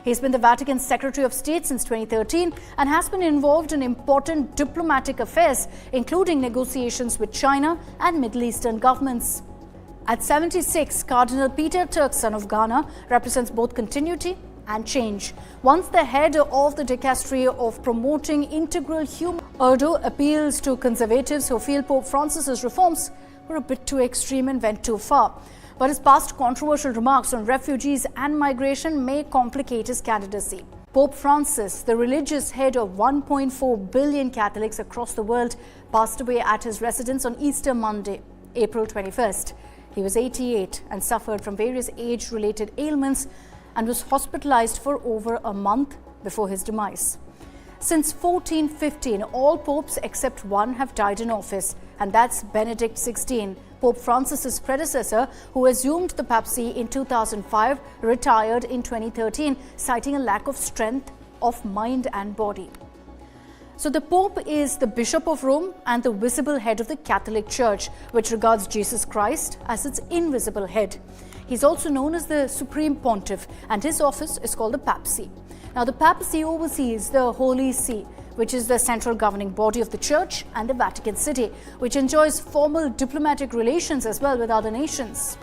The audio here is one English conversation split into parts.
He's been the Vatican's Secretary of State since 2013 and has been involved in important diplomatic affairs, including negotiations with China and Middle Eastern governments. At 76, Cardinal Peter Turkson of Ghana represents both continuity and change. Once the head of the dicastery of promoting integral human, Urdu appeals to conservatives who feel Pope Francis's reforms were a bit too extreme and went too far. But his past controversial remarks on refugees and migration may complicate his candidacy. Pope Francis, the religious head of 1.4 billion Catholics across the world, passed away at his residence on Easter Monday, April 21st. He was 88 and suffered from various age-related ailments and was hospitalized for over a month before his demise. Since 1415, all popes except one have died in office, and that's Benedict XVI. Pope Francis's predecessor, who assumed the papacy in 2005, retired in 2013, citing a lack of strength of mind and body. So the Pope is the Bishop of Rome and the visible head of the Catholic Church, which regards Jesus Christ as its invisible head. He's also known as the Supreme Pontiff, and his office is called the papacy. Now, the papacy oversees the Holy See, which is the central governing body of the Church, and the Vatican City, which enjoys formal diplomatic relations as well with other nations.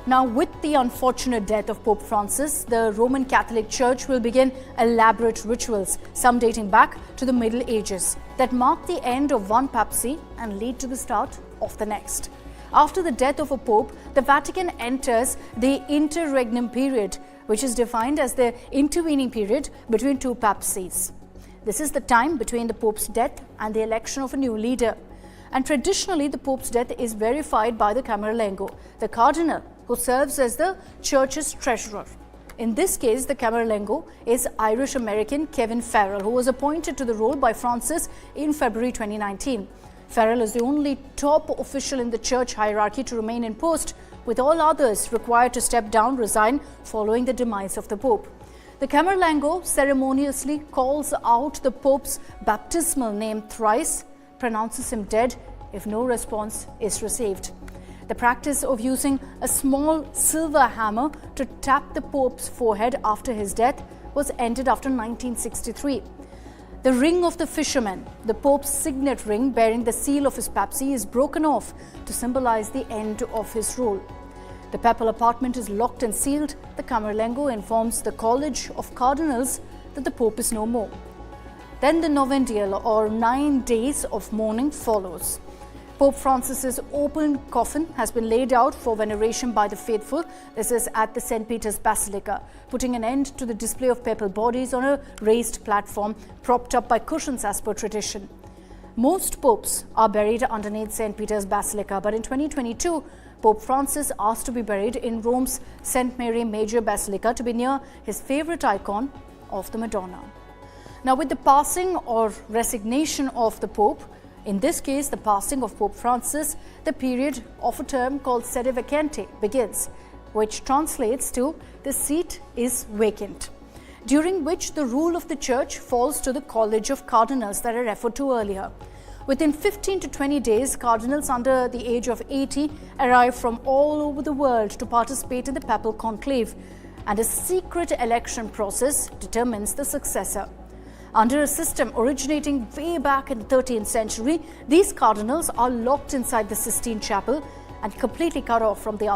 Now, with the unfortunate death of Pope Francis, the Roman Catholic Church will begin elaborate rituals, some dating back to the Middle Ages, that mark the end of one papacy and lead to the start of the next. After the death of a pope, the Vatican enters the interregnum period, which is defined as the intervening period between two papacies. This is the time between the pope's death and the election of a new leader. And traditionally, the pope's death is verified by the Camerlengo, the cardinal who serves as the church's treasurer. In this case, the Camerlengo is Irish-American Kevin Farrell, who was appointed to the role by Francis in February 2019. Farrell is the only top official in the church hierarchy to remain in post, with all others required to step down, resign following the demise of the Pope. The Camerlengo ceremoniously calls out the Pope's baptismal name thrice, pronounces him dead if no response is received. The practice of using a small silver hammer to tap the Pope's forehead after his death was ended after 1963. The ring of the fisherman, the Pope's signet ring bearing the seal of his papacy, is broken off to symbolize the end of his rule. The papal apartment is locked and sealed. The Camerlengo informs the College of Cardinals that the Pope is no more. Then the Novendial, or 9 days of mourning, follows. Pope Francis's open coffin has been laid out for veneration by the faithful. This is at the St. Peter's Basilica, putting an end to the display of papal bodies on a raised platform propped up by cushions as per tradition. Most popes are buried underneath St. Peter's Basilica, but in 2022, Pope Francis asked to be buried in Rome's St. Mary Major Basilica to be near his favorite icon of the Madonna. Now, with the passing or resignation of the Pope, in this case, the passing of Pope Francis, the period of a term called sede vacante begins, which translates to the seat is vacant, during which the rule of the Church falls to the College of Cardinals that I referred to earlier. Within 15 to 20 days, cardinals under the age of 80 arrive from all over the world to participate in the papal conclave, and a secret election process determines the successor. Under a system originating way back in the 13th century, these cardinals are locked inside the Sistine Chapel and completely cut off from the